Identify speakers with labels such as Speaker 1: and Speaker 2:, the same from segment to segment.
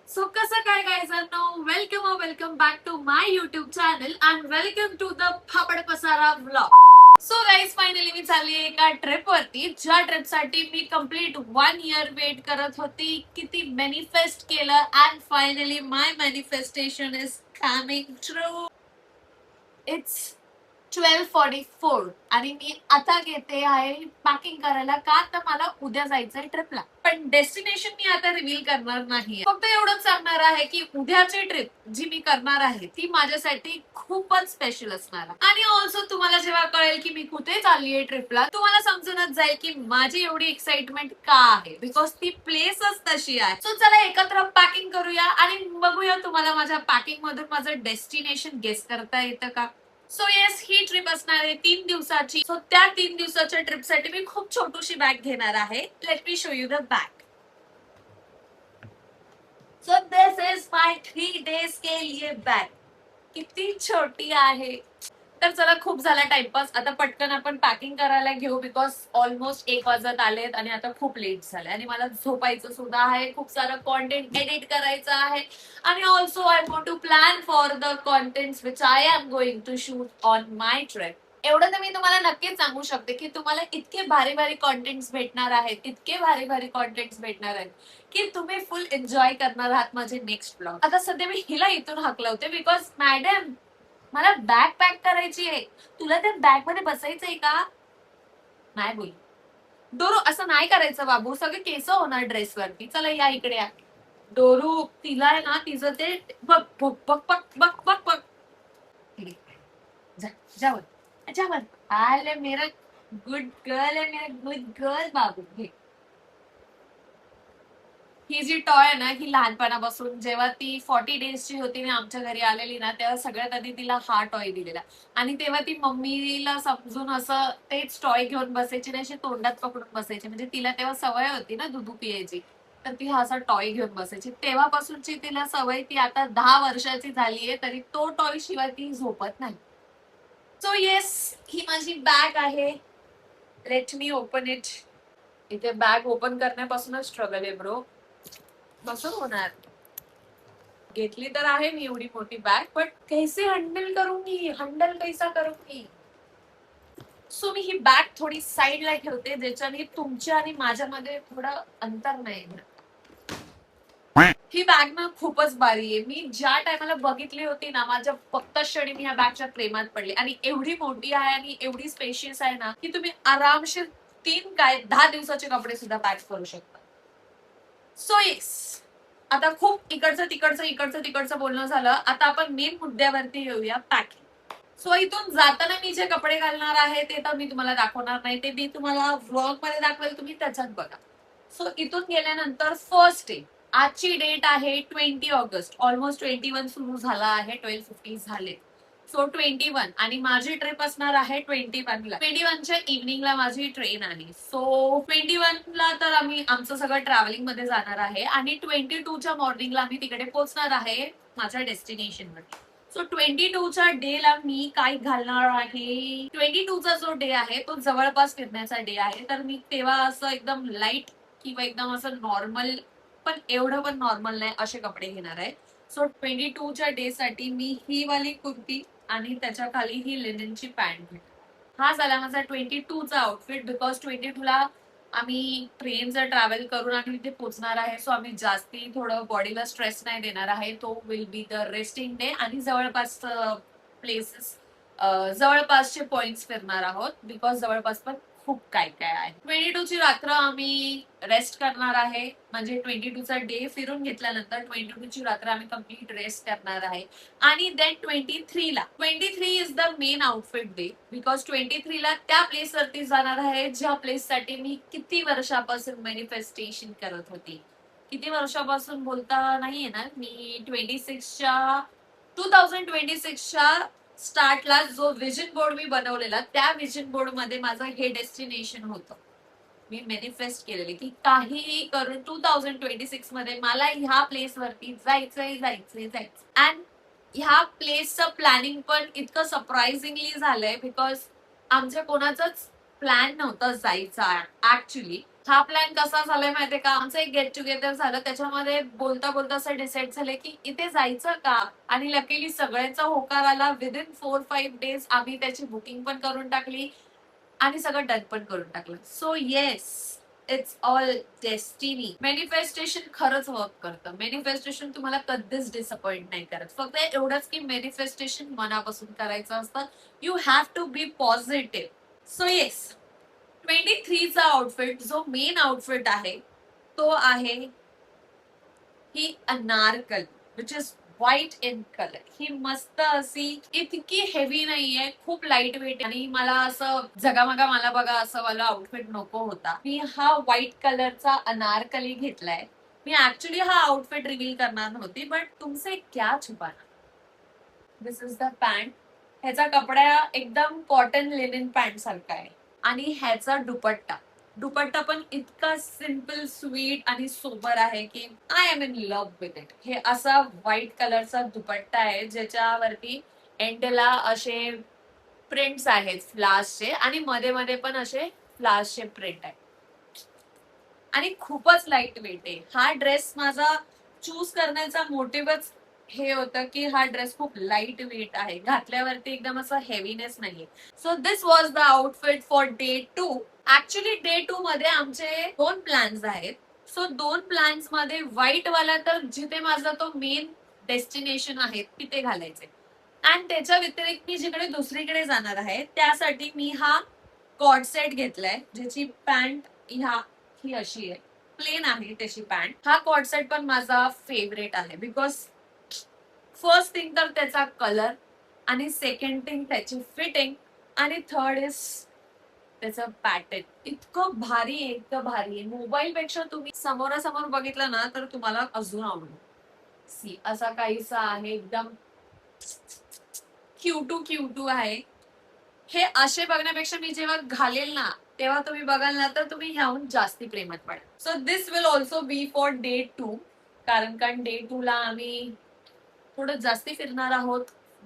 Speaker 1: So कसं काय गायजांनो, welcome back to my YouTube channel and welcome to the फापड पसारा व्लॉग. सो गाईज फायनली मी चालली एका ट्रिप वरती, ज्या ट्रिप साठी मी कम्प्लीट 1 इयर वेट करत होती. किती मॅनिफेस्ट केलं and finally my manifestation is coming true. It's 12:44 आणि मी आता घेते आहे पॅकिंग करायला. का तर मला उद्या जायचंय ट्रिपला. पण डेस्टिनेशन मी आता रिव्हील करणार नाही. फक्त एवढंच सांगणार आहे की उद्याची ट्रिप जी मी करणार आहे ती माझ्यासाठी खूपच स्पेशल असणार आहे. आणि ऑल्सो तुम्हाला जेव्हा कळेल की मी कुठे चालली आहे ट्रिपला, तुम्हाला समजूनच जाईल की माझी एवढी एक्साइटमेंट का आहे. बिकॉज ती प्लेसच तशी आहे. सो चला एकत्र पॅकिंग करूया आणि बघूया तुम्हाला माझ्या पॅकिंग मधून माझं डेस्टिनेशन गेस करता येतं का. सो येस, ही ट्रिप असणार आहे 3 दिवसाची. सो त्या 3 दिवसाच्या ट्रिपसाठी मी खूप छोटीशी बॅग घेणार आहे. Let me show you the bag. So this is my 3 days के लिए बॅग. किती छोटी आहे. तर चला, खूप झाला टाइमपास. आता पटकन आपण पॅकिंग करायला घेऊ. बिकॉज ऑलमोस्ट 1 वाजत आलेत आणि आता खूप लेट झालंय आणि मला झोपायचं सुद्धा आहे. खूप सारं कॉन्टेंट एडिट करायचं आहे आणि also I want to plan for the contents which I am going to shoot on my trip. एवढं तर मी तुम्हाला नक्कीच सांगू शकते की तुम्हाला इतके भारी भारी कॉन्टेंट्स भेटणार आहेत, इतके भारी भारी कॉन्टेंट्स भेटणार आहेत की तुम्ही फुल एन्जॉय करणार आहात माझे नेक्स्ट ब्लॉग. आता सध्या मी हिला इथून हाकलवते बिकॉज मॅडम मला बॅग पॅक करायची आहे. तुला त्या बॅग मध्ये बसायचंय का? नाही बोल डोरू, असं नाही करायचं बाबू, सगळे केस होणार ड्रेसवरती. चला या इकडे या. डोरू, तिला आहे ना तिचं ते बघ बघ बघ बघ बघ बघ बघ. जा जावर जावर. आले मेरा गुड गर्ल आहे, मेरा गुड गर्ल बाबू. घे. ही जी टॉय आहे ना, ही लहानपणापासून जेव्हा ती 40 डेजची होती मी आमच्या घरी आलेली ना, तेव्हा सगळ्यात आधी तिला हा टॉय दिलेला. आणि तेव्हा ती मम्मीला समजून असं तेच टॉय घेऊन बसायची आणि अशी तोंडात पकडून बसायची. म्हणजे तिला तेव्हा सवय होती ना दुधू पियायची, तर ती हा असा टॉय घेऊन बसायची. तेव्हापासूनची तिला सवय. ती आता 10 वर्षाची झालीये तरी तो टॉय शिवाय ती झोपत नाही. सो येस, ही माझी बॅग आहे. Let me open it. इथे बॅग ओपन करण्यापासूनच स्ट्रगल आहे ब्रो. कसं होणार. घेतली तर आहे मी एवढी मोठी बॅग, बट कैसे हँडल करूंगी, हँडल कैसा करूंगी. सो मी ही बॅग थोडी साईडला ठेवते, ज्याच्याने तुमच्या आणि माझ्यामध्ये थोडं अंतर नाही. ही बॅग ना खूपच भारी आहे. मी ज्या टायमाला बघितली होती ना, माझ्या फक्त क्षणी मी ह्या बॅगच्या प्रेमात पडले. आणि एवढी मोठी आहे आणि एवढी स्पेशियस आहे ना की तुम्ही आरामशीर 10 दिवसाचे कपडे सुद्धा पॅक करू शकता. सो येस, आता खूप इकडचं बोलणं झालं. आता आपण मेन मुद्द्यावरती येऊया, पॅकिंग. सो इथून जाताना मी जे कपडे घालणार आहे ते तर मी तुम्हाला दाखवणार नाही, ते मी तुम्हाला व्लॉग मध्ये दाखवेल, तुम्ही त्याच्यात बघा. सो इथून गेल्यानंतर फर्स्ट डे, आजची डेट आहे 20 ऑगस्ट. ऑलमोस्ट 21 सुरू झाला आहे, 12:50 झाले. सो 21 आणि माझी ट्रिप असणार आहे 21ला. 21च्या इव्हनिंगला माझी ट्रेन आहे. सो 21ला तर आम्ही आमचं सगळं ट्रॅव्हलिंग मध्ये जाणार आहे आणि 22च्या मॉर्निंगला आम्ही तिकडे पोहोचणार आहे माझ्या डेस्टिनेशन मध्ये. सो 22च्या डेला मी काय घालणार आहे. 22चा जो डे आहे तो जवळपास फिरण्याचा डे आहे, तर मी तेव्हा असं एकदम लाईट किंवा एकदम असं नॉर्मल, पण एवढं पण नॉर्मल नाही, असे कपडे घेणार आहे. सो 22च्या डे साठी मी ही वाली कुर्ती आणि त्याच्या खाली ही लिननची पॅन्ट. हा झाला माझा 22चा आउटफिट. बिकॉज 22ला आम्ही ट्रेनचं ट्रॅव्हल करून आणि तिथे पोहोचणार आहे. सो आम्ही जास्ती थोडं बॉडीला स्ट्रेस नाही देणार आहे. तो will be the resting day आणि जवळपास प्लेसेस, जवळपासचे पॉइंट्स फिरणार आहोत. बिकॉज जवळपास पण खूप काय काय आहे. 22ची रात्र आम्ही रेस्ट करणार आहे. म्हणजे 22चा डे फिरून घेतल्यानंतर 22ची रात्र आम्ही कम्प्लीट रेस्ट करणार आहे. आणि then 23 is the main outfit day. Because 23ला त्या प्लेस वरती जाणार आहे ज्या प्लेस साठी मी किती वर्षापासून मॅनिफेस्टेशन करत होती. किती वर्षापासून बोलता नाही येणार. मी 2026च्या स्टार्टला जो विजन बोर्ड मी बनवलेला, त्या विजन बोर्ड मध्ये माझं हे डेस्टिनेशन होतं. मी मॅनिफेस्ट केलेली की काहीही करून 2026 मध्ये मला ह्या प्लेस वरती जायचंय. अँड ह्या प्लेसचं प्लॅनिंग पण इतकं सरप्राइझिंगली झालंय. बिकॉज आमच्या कोणाचाच प्लॅन नव्हता जायचा ऍक्च्युली. हा प्लॅन कसा झालाय माहितीये का, आमचं एक गेट टुगेदर झालं, त्याच्यामध्ये बोलता बोलता असं डिसाईड झालं की इथे जायचं का, आणि लकीली सगळ्यांचा होकार आला. विदिन 4-5 days आम्ही त्याची बुकिंग पण करून टाकली आणि सगळं डन पण करून टाकलं. So yes, it's all destiny. Manifestation खरंच वर्क करतं. मॅनिफेस्टेशन तुम्हाला कधीच डिसअपॉइंट नाही करत. फक्त एवढंच की मॅनिफेस्टेशन मनापासून करायचं असतं. You have to be positive. So yes, 23चा आउटफिट जो मेन आउटफिट आहे तो आहे ही anarkali, which is white in colour. ही मस्त अशी, इतकी हेवी नाहीये, खूप लाईट वेट, आणि मला असं जगामगा मला बघा असं वाला आउटफिट नको होता. मी हा व्हाईट कलरचा अनारकली घेतलाय. मी ऍक्च्युली हा आउटफिट रिव्हील करणार नव्हती, बट तुमसे क्या छुपाना. दिस इज द पॅन्ट. ह्याचा कपडा एकदम कॉटन लिनन पॅन्ट सारखा आहे, आणि ह्याचा दुपट्टा, दुपट्टा पण इतका सिम्पल स्वीट आणि सोबर आहे की I am in love with it. हे असा व्हाईट कलरचा दुपट्टा आहे ज्याच्यावरती एंडला असे प्रिंट्स आहेत फ्लावर्सचे, आणि मध्ये मध्ये पण असे फ्लावर्सचे प्रिंट आहे, आणि खूपच लाईट वेट आहे. हा ड्रेस माझा चूज करण्याचा मोटिव्हच हे होतं की हा ड्रेस खूप लाईट वेट आहे, घातल्यावरती एकदम असं हेवीनेस नाहीये. So this was the outfit for day 2. Actually day 2 मध्ये आमचे 2 प्लॅन्स आहेत. सो 2 प्लॅन्स मध्ये व्हाईट वाला तर जिथे माझा तो मेन डेस्टिनेशन आहे तिथे घालायचे, आणि त्याच्या व्यतिरिक्त मी जिकडे दुसरीकडे जाणार आहे त्यासाठी मी हा कॉर्ड सेट घेतलाय, ज्याची पॅन्ट ही अशी आहे, प्लेन आहे त्याची पॅन्ट. हा कॉर्ड सेट पण माझा फेवरेट आहे, बिकॉज फर्स्ट थिंग तर त्याचा कलर, आणि सेकंड थिंग त्याची फिटिंग, आणि थर्ड इज त्याचं पॅटर्न. इतकं भारी आहे, इतकं भारी आहे. मोबाईल पेक्षा तुम्ही समोरासमोर बघितलं ना तर तुम्हाला अजून आवडेल. सी असा काहीसा आहे, एकदम क्यूटू क्यूटू आहे. हे असे बघण्यापेक्षा मी जेव्हा घालेल ना तेव्हा तुम्ही बघाल ना तर तुम्ही ह्याहून जास्ती प्रेमात पडाल. So this will also be for day 2, कारण डे 2 ला आम्ही थोडं जास्ती फिरणार आहोत.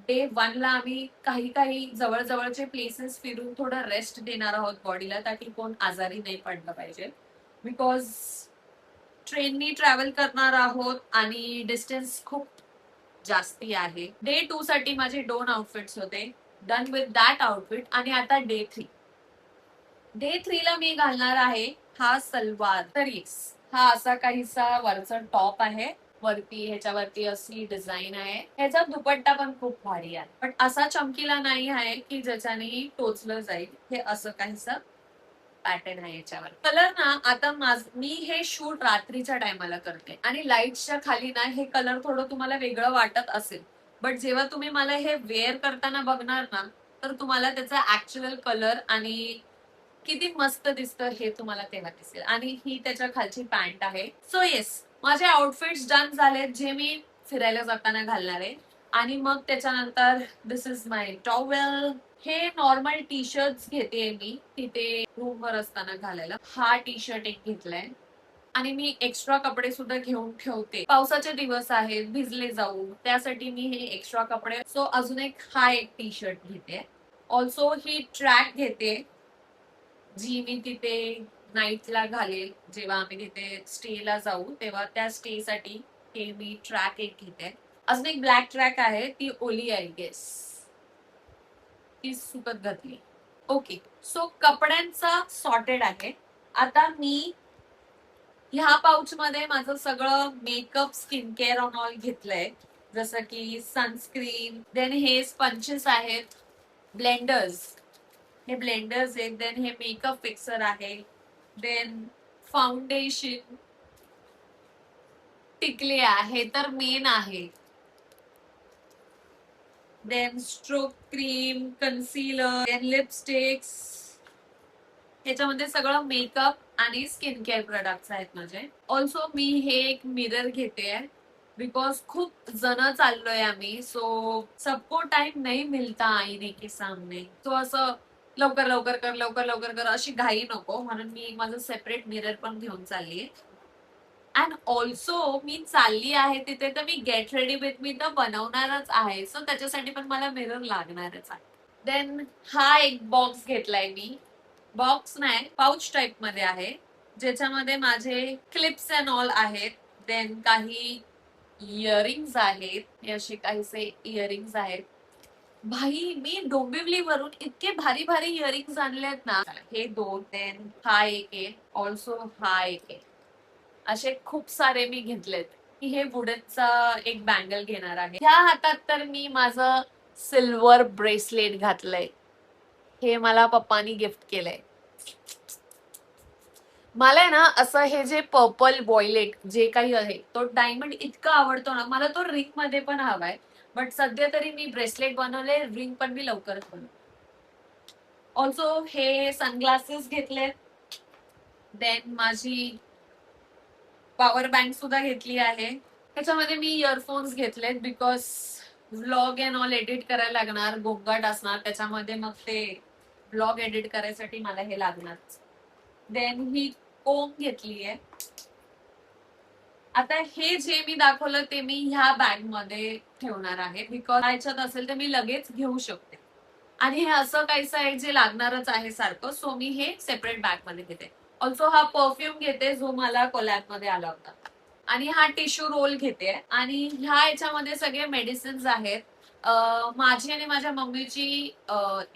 Speaker 1: डे 1 ला आम्ही काही काही जवळजवळचे प्लेसेस फिरून थोडं रेस्ट देणार आहोत बॉडीला, ताकी कोण आजारी नाही पडलं पाहिजे, बिकॉज ट्रेननी ट्रॅव्हल करणार आहोत आणि डिस्टन्स खूप जास्ती आहे. डे 2 साठी माझे 2 आउटफिट्स होते, डन विथ दॅट आउटफिट. आणि आता डे 3. डे 3 ला मी घालणार आहे हा सलवार. तर येस, हा असा काहीसा वरचा टॉप आहे, वरती ह्याच्यावरती अशी डिझाईन आहे. ह्याचा दुपट्टा पण खूप भारी आहे, पण असा चमकीला नाही आहे की ज्याच्याने टोचलं जाईल. हे असं काहीसं पॅटर्न आहे याच्यावर. कलर ना आता मी हे शूट रात्रीच्या टायमाला करते, आणि लाईटच्या खाली ना हे कलर थोडं तुम्हाला वेगळं वाटत असेल, बट जेव्हा तुम्ही मला हे वेअर करताना बघणार ना तर तुम्हाला त्याचा ऍक्च्युअल कलर आणि किती मस्त दिसतं हे तुम्हाला तेव्हा दिसेल. आणि ही त्याच्या खालची पॅन्ट आहे. सो येस, माझे आउटफिट्स डन झाले जे मी फिरायला जाताना घालणार आहे. आणि मग त्याच्यानंतर दिस इज माय टॉवेल. हे नॉर्मल टी शर्ट घेते मी तिथे रूमवर असताना घालायला. हा टी शर्ट एक घेतलाय, आणि मी एक्स्ट्रा कपडे सुद्धा घेऊन ठेवते. पावसाचे दिवस आहेत, भिजले जाऊ त्यासाठी मी हे एक्स्ट्रा कपडे. सो अजून हा एक टी शर्ट घेते. ऑल्सो ही ट्रॅक घेते जी मी तिथे नाईटला घालेल, जेव्हा आम्ही तिथे स्टेला जाऊ तेव्हा त्या स्टे साठी हे मी ट्रॅक एक घेते. अजून एक ब्लॅक ट्रॅक आहे, ती ओली आय गेस, ती सुकत घातली. ओके, सो कपड्यांचा सॉर्टेड आहे. आता मी ह्या पाऊच मध्ये माझं सगळं makeup, skin care on all घेतलंय, जसं की सनस्क्रीन, देन हे स्पंचेस आहेत, ब्लेंडर्स, हे ब्लेंडर्स आहेत, देन हे मेकअप फिक्सर आहे, देन फाउंडेशन, टिकल्या हे तर मेन आहे, then stroke cream, concealer, then lipsticks. ह्याच्यामध्ये सगळं मेकअप आणि स्किन केअर प्रोडक्ट्स आहेत माझे. ऑल्सो मी हे एक मिरर घेते, बिकॉज खूप जण चाललोय आम्ही, सो सबको टाइम नहीं मिलता आईने के सामने. सो असं लवकर लवकर कर, लवकर लवकर कर अशी घाई नको, म्हणून मी माझं सेपरेट मिरर पण घेऊन चाललीये. अँड ऑल्सो मी चालली आहे तिथे तर मी गेट रेडी विथ मी तर बनवणारच आहे, सो त्याच्यासाठी पण मला मिरर लागणारच आहे. देन हा एक बॉक्स घेतलाय मी, बॉक्स नाही पाऊच टाइप मध्ये आहे, ज्याच्यामध्ये माझे क्लिप्स अँड ऑल आहेत. देन काही इयरिंग्स आहेत, हे असे काहीसे इयरिंग्स आहेत. भाई मी डोंबिवलीवरून इतके भारी भारी इयरिंग्स आणलेत ना. हे 2, देन हा एक आहे, ऑल्सो हा एक आहे. असे खूप सारे मी घेतलेत. हे वुडनचा एक बँगल घेणार आहे. ह्या हातात तर मी माझं सिल्वर ब्रेसलेट घातलंय. हे मला पप्पानी गिफ्ट केलंय. मला आहे ना असं हे जे पर्पल वॉयलेट जे काही आहे तो डायमंड इतका आवडतो ना, मला तो रिंग मध्ये पण हवाय. बट सध्या तरी मी ब्रेसलेट बनवले, रिंग पण मी लवकरच बनवले. ऑल्सो हे सनग्लासेस घेतले. देन माझी पॉवर बँक सुद्धा घेतली आहे. त्याच्यामध्ये मी इयरफोन्स घेतलेत because vlog and all edit करायला लागणार, गोंगाट असणार त्याच्यामध्ये, मग ते व्लॉग एडिट करायसाठी मला हे लागणार. देन ही कोंब घेतली आहे. आता हे जे मी दाखवलं ते मी ह्या बॅग मध्ये ठेवणार आहे बिकॉज ह्याच्यात असेल तर मी लगेच घेऊ शकते. आणि हे असं काहीच आहे जे लागणारच आहे सारखं, सो मी हे सेपरेट बॅग मध्ये घेते. ऑल्सो हा परफ्यूम घेते जो मला कोलॅब मध्ये आला होता. आणि हा टिश्यू रोल घेते. आणि ह्या याच्यामध्ये सगळे मेडिसिन्स आहेत. माझी आणि माझ्या मम्मीची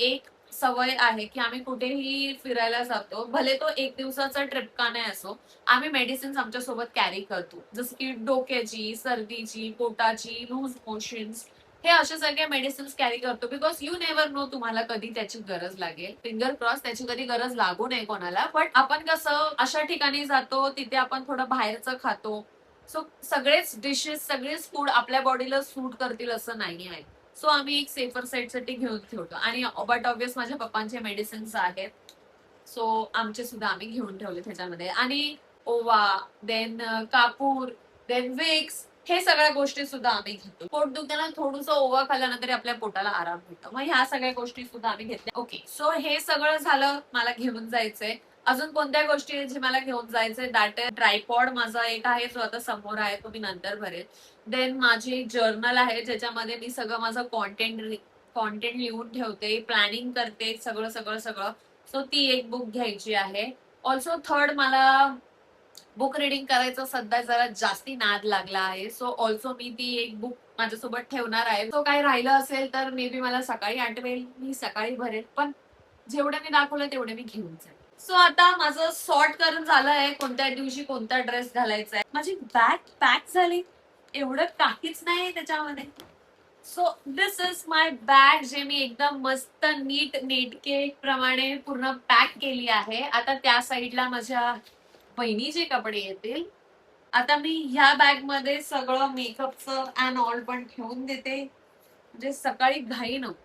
Speaker 1: एक सवय आहे की आम्ही कुठेही फिरायला जातो, भले तो 1 दिवसाचा ट्रिप का नाही असो, आम्ही मेडिसिन्स आमच्या सोबत कॅरी करतो. जसं की डोक्याची, सर्दीची, पोटाची, लूज मोशन्स, हे असे सगळे मेडिसिन्स कॅरी करतो. बिकॉज यू नेव्हर नो तुम्हाला कधी त्याची गरज लागेल. फिंगर क्रॉस त्याची कधी गरज लागू नये कोणाला. बट आपण कसं अशा ठिकाणी जातो तिथे आपण थोडं बाहेरचं खातो, सो सगळेच डिशेस, सगळेच फूड आपल्या बॉडीला सूट करतील असं नाही आहे. सो आम्ही एक सेफर साईड साठी घेऊन ठेवतो. आणि बट ऑब्विस माझ्या पप्पांचे मेडिसिन्स आहेत, सो आमचे सुद्धा आम्ही घेऊन ठेवले त्याच्यामध्ये. आणि ओवा, देन कापूर, देन विक्स, हे सगळ्या गोष्टी सुद्धा आम्ही घेतो. पोट दुखताना थोडंसं ओवा खाल्ल्यानंतर आपल्या पोटाला आराम मिळतो. मग ह्या सगळ्या गोष्टी सुद्धा आम्ही घेतल्या. ओके, सो हे सगळं झालं, मला घेऊन जायचंय. अजून कोणत्या गोष्टी जे मला घेऊन जायचंय, दॅट ट्रायपॉड माझा एक आहे जो आता समोर आहे, तो मी नंतर भरेल. देन माझी जर्नल आहे ज्याच्यामध्ये मी सगळं माझं कॉन्टेंट लिहून ठेवते, प्लॅनिंग करते, सगळं सगळं सगळं. सो ती एक बुक घ्यायची आहे. ऑल्सो थर्ड, मला बुक रिडिंग करायचं सध्या जरा जास्ती नाद लागला आहे, सो ऑल्सो मी ती एक बुक माझ्यासोबत ठेवणार आहे. सो काही राहिलं असेल तर मे बी मला सकाळी आठवेल, मी सकाळी भरेल. पण जेवढे मी दाखवलं तेवढे मी घेऊन जाईल. सो आता माझं सॉर्ट करून झालं आहे, कोणत्या दिवशी कोणता ड्रेस घालायचा आहे. माझी बॅग पॅक झाली, एवढं काहीच नाही त्याच्यामध्ये. So this is my bag, जे मी एकदम मस्त नीट नेटके प्रमाणे पूर्ण पॅक केली आहे. आता त्या साईडला माझ्या बहिणीचे कपडे येतील. आता मी ह्या बॅग मध्ये सगळं मेकअपचं अँड ऑल पण ठेवून देते, म्हणजे सकाळी घाई नको.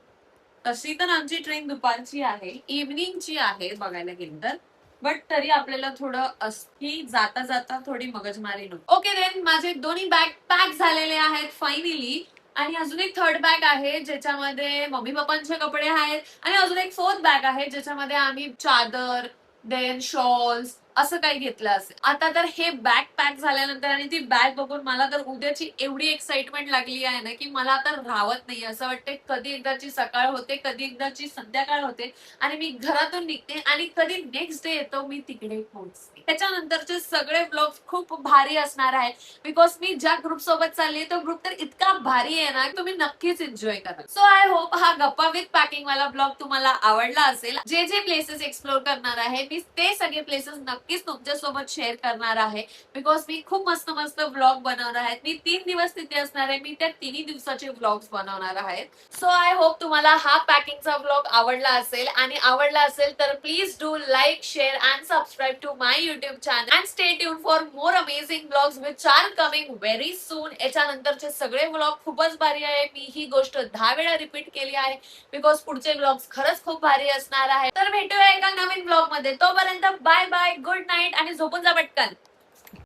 Speaker 1: तशी तर आमची ट्रेन दुपारची आहे, इव्हनिंगची आहे बघायला गेलं तर. बट तरी आपल्याला थोडं असती जाता जाता थोडी मगजमारी नको. ओके, देन माझे दोन्ही बॅग पॅक झालेले आहेत फायनली. आणि अजून एक थर्ड बॅग आहे ज्याच्यामध्ये मम्मी पप्पांचे कपडे आहेत. आणि अजून एक फोर्थ बॅग आहे ज्याच्यामध्ये आम्ही चादर, देन शॉल्स, असं काही घेतलं असेल. आता तर हे बॅग पॅक झाल्यानंतर आणि ती बॅग बघून मला तर उद्याची एवढी एक्साइटमेंट लागली आहे ना की मला आता राहत नाही. असं वाटते कधी एकदाची सकाळ होते, कधी एकदाची संध्याकाळ होते आणि मी घरातून निघते आणि कधी नेक्स्ट डे येतो मी तिकडे पोहोचते. त्याच्यानंतरचे सगळे ब्लॉग खूप भारी असणार आहेत बिकॉज मी ज्या ग्रुप सोबत चालली तो ग्रुप तर इतका भारी आहे ना, तुम्ही नक्कीच एन्जॉय करा. सो आय होप हा गप्पा विथ पॅकिंग वाला ब्लॉग तुम्हाला आवडला असेल. जे जे प्लेसेस एक्सप्लोर करणार आहे मी ते सगळे प्लेसेस नक्कीच तुमच्यासोबत शेअर करणार आहे बिकॉज मी खूप मस्त मस्त ब्लॉग बनवणार आहे. मी 3 दिवस तिथे असणार आहे, मी त्या 3 दिवसाचे ब्लॉग्स बनवणार आहे. सो आय होप तुम्हाला हा पॅकिंगचा ब्लॉग आवडला असेल. आणि आवडला असेल तर please do like, share and subscribe to my YouTube channel and stay tune for more amazing blogs which are coming very soon. याच्यानंतरचे सगळे ब्लॉग खूपच भारी आहे. मी ही गोष्ट 10 वेळा रिपीट केली आहे बिकॉज पुढचे ब्लॉग्स खरंच खूप भारी असणार आहे. तर भेटूया एका नवीन ब्लॉग मध्ये. तोपर्यंत बाय बाय, गुड नाईट आणि झोपून जा पटकन.